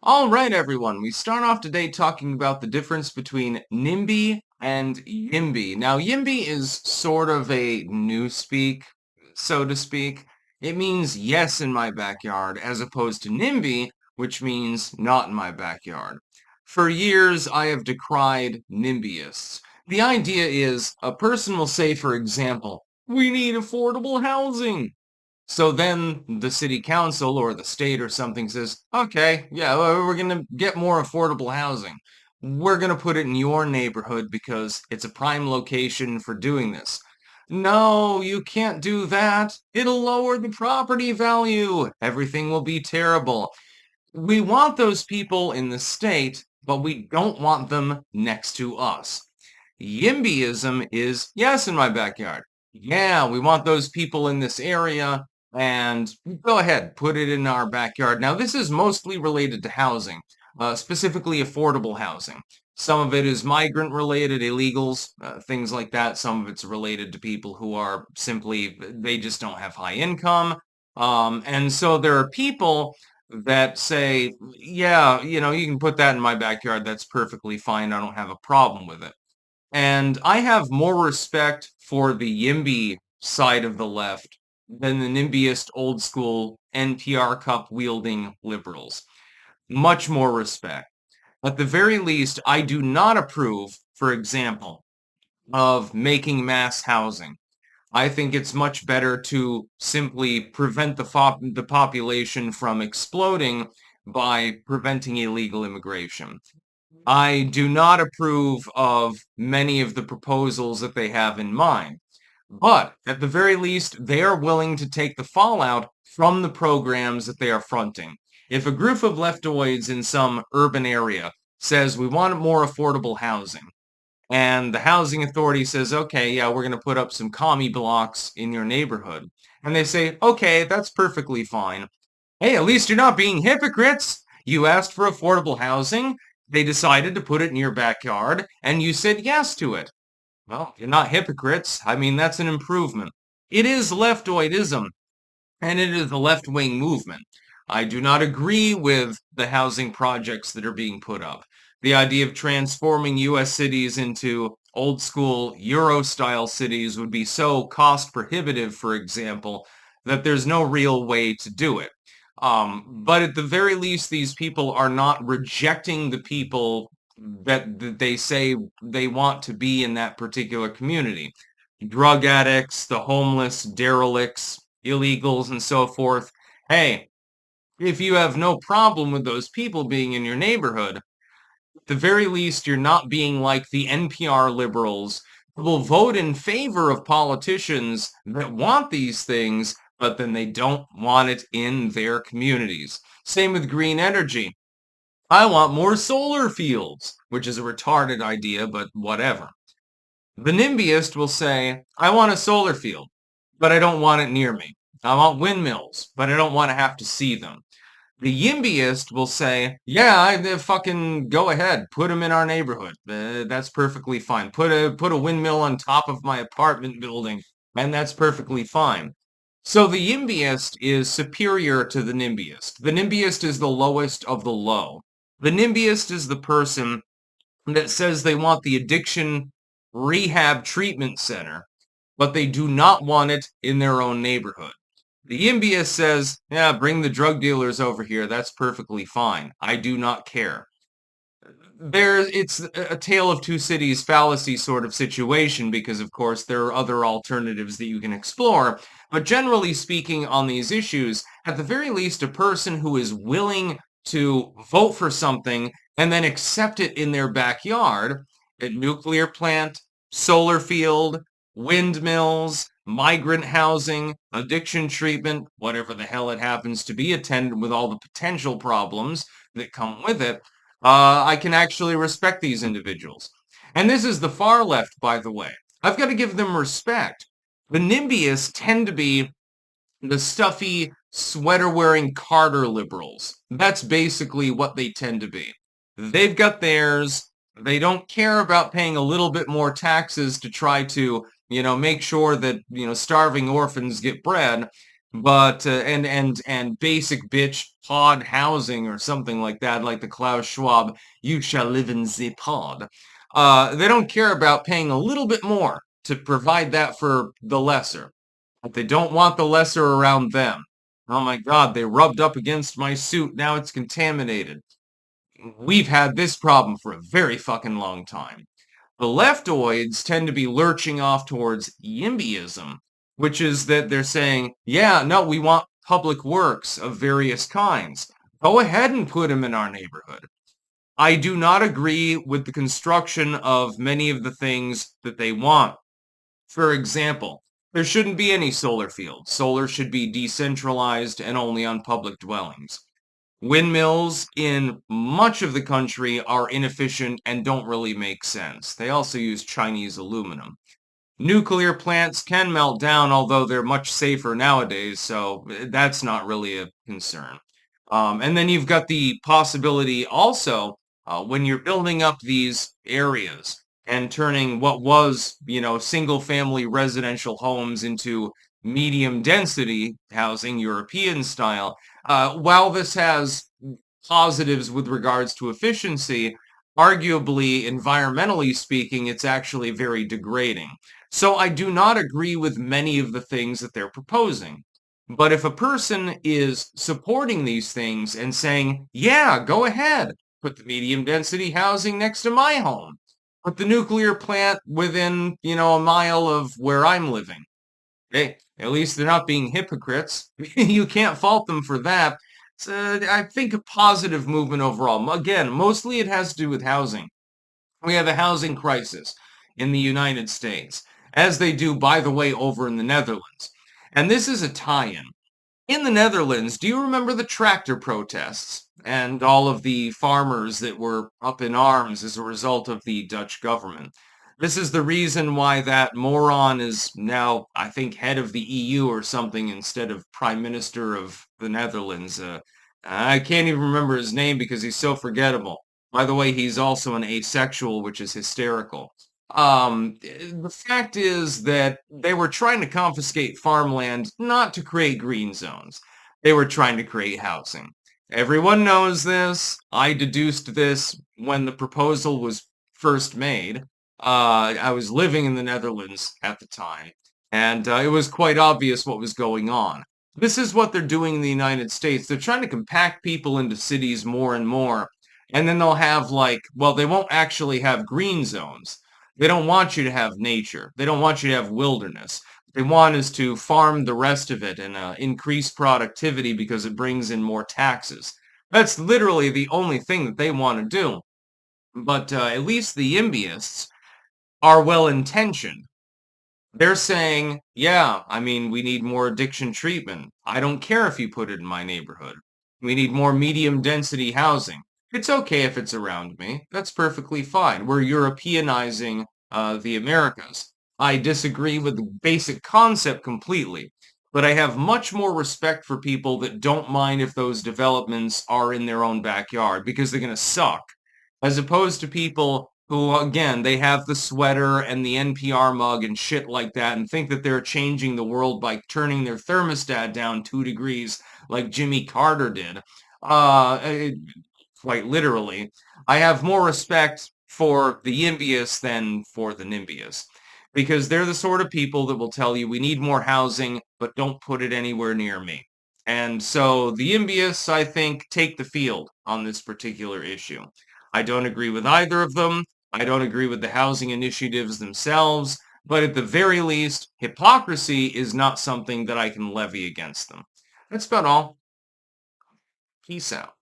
All right, everyone. We start off today talking about the difference between NIMBY and YIMBY. Now, YIMBY is sort of a newspeak, so to speak. It means yes in my backyard, as opposed to NIMBY, which means not in my backyard. For years, I have decried NIMBYists. The idea is a person will say, for example, we need affordable housing. So then the city council or the state or something says, okay, yeah, we're going to get more affordable housing. We're going to put it in your neighborhood because it's a prime location for doing this. No, you can't do that. It'll lower the property value. Everything will be terrible. We want those people in the state, but we don't want them next to us. YIMBYism is, yes, in my backyard. Yeah, we want those people in this area, and go ahead, put it in our backyard. Now, this is mostly related to housing, specifically affordable housing. Some of it is migrant related, illegals, things like that. Some of it's related to people who are simply, they just don't have high income. And so there are people that say, yeah, you can put that in my backyard. That's perfectly fine. I don't have a problem with it. And I have more respect for the YIMBY side of the left than the NIMBYist old school NPR cup wielding liberals. Much more respect. At the very least, I do not approve, for example, of making mass housing. I think it's much better to simply prevent the population from exploding by preventing illegal immigration. I do not approve of many of the proposals that they have in mind, but at the very least, they are willing to take the fallout from the programs that they are fronting. If a group of leftoids in some urban area says we want more affordable housing, and the housing authority says, okay, yeah, we're going to put up some commie blocks in your neighborhood, and they say, okay, that's perfectly fine. Hey, at least you're not being hypocrites. You asked for affordable housing. They decided to put it in your backyard, and you said yes to it. Well, you're not hypocrites. I mean, that's an improvement. It is leftoidism, and it is a left-wing movement. I do not agree with the housing projects that are being put up. The idea of transforming U.S. cities into old-school Euro-style cities would be so cost-prohibitive, for example, that there's no real way to do it. But at the very least, these people are not rejecting the people that they say they want to be in that particular community. Drug addicts, the homeless, derelicts, illegals, and so forth. Hey, if you have no problem with those people being in your neighborhood, at the very least, you're not being like the NPR liberals who will vote in favor of politicians that want these things, but then they don't want it in their communities. Same with green energy. I want more solar fields, which is a retarded idea, but whatever. The NIMBYist will say, I want a solar field, but I don't want it near me. I want windmills, but I don't want to have to see them. The YIMBYist will say, yeah, fucking go ahead, put them in our neighborhood. That's perfectly fine. Put a windmill on top of my apartment building, and that's perfectly fine. So the YIMBYist is superior to the NIMBYist. The NIMBYist is the lowest of the low. The NIMBYist is the person that says they want the addiction rehab treatment center, but they do not want it in their own neighborhood. The YIMBYist says, yeah, bring the drug dealers over here. That's perfectly fine. I do not care. It's a tale of two cities fallacy sort of situation because, of course, there are other alternatives that you can explore. But generally speaking on these issues, at the very least, a person who is willing to vote for something and then accept it in their backyard, a nuclear plant, solar field, windmills, migrant housing, addiction treatment, whatever the hell it happens to be, attended with all the potential problems that come with it, I can actually respect these individuals. And this is the far left, by the way. I've got to give them respect. The NIMBYists tend to be the stuffy, sweater-wearing Carter liberals. That's basically what they tend to be. They've got theirs. They don't care about paying a little bit more taxes to try to, make sure that, starving orphans get bread. but and basic bitch pod housing or something like that, like the Klaus Schwab, you shall live in the pod. They don't care about paying a little bit more to provide that for the lesser, but they don't want the lesser around them. Oh my God, they rubbed up against my suit. Now it's contaminated. We've had this problem for a very fucking long time. The leftoids tend to be lurching off towards YIMBYism, which is that they're saying, yeah, no, we want public works of various kinds. Go ahead and put them in our neighborhood. I do not agree with the construction of many of the things that they want. For example, there shouldn't be any solar fields. Solar should be decentralized and only on public dwellings. Windmills in much of the country are inefficient and don't really make sense. They also use Chinese aluminum. Nuclear plants can melt down, although they're much safer nowadays, so that's not really a concern. And then you've got the possibility also, when you're building up these areas and turning what was, single family residential homes into medium density housing, European style, while this has positives with regards to efficiency, arguably, environmentally speaking, it's actually very degrading. So I do not agree with many of the things that they're proposing. But if a person is supporting these things and saying, yeah, go ahead, put the medium density housing next to my home, put the nuclear plant within, a mile of where I'm living. Hey, at least they're not being hypocrites. You can't fault them for that. So I think a positive movement overall. Again, mostly it has to do with housing. We have a housing crisis in the United States, as they do, by the way, over in the Netherlands. And this is a tie-in. In the Netherlands, do you remember the tractor protests and all of the farmers that were up in arms as a result of the Dutch government? This is the reason why that moron is now, I think, head of the EU or something instead of Prime Minister of the Netherlands. I can't even remember his name because he's so forgettable. By the way, he's also an asexual, which is hysterical. The fact is that they were trying to confiscate farmland not to create green zones. They were trying to create housing. Everyone knows this. I deduced this when the proposal was first made. I was living in the Netherlands at the time, and it was quite obvious what was going on. This is what they're doing in the United States. They're trying to compact people into cities more and more, and then they'll have they won't actually have green zones. They don't want you to have nature. They don't want you to have wilderness. What they want is to farm the rest of it and increase productivity because it brings in more taxes. That's literally the only thing that they want to do. But at least the YIMBYists are well-intentioned. They're saying, yeah, I mean, we need more addiction treatment. I don't care if you put it in my neighborhood. We need more medium density housing. It's okay if it's around me. That's perfectly fine. We're Europeanizing the Americas. I disagree with the basic concept completely, but I have much more respect for people that don't mind if those developments are in their own backyard because they're going to suck as opposed to people who, again, they have the sweater and the NPR mug and shit like that and think that they're changing the world by turning their thermostat down 2 degrees like Jimmy Carter did. Uh, Quite literally. I have more respect for the YIMBYists than for the NIMBYists because they're the sort of people that will tell you we need more housing, but don't put it anywhere near me. And so the YIMBYists, I think, take the field on this particular issue. I don't agree with either of them. I don't agree with the housing initiatives themselves, but at the very least, hypocrisy is not something that I can levy against them. That's about all. Peace out.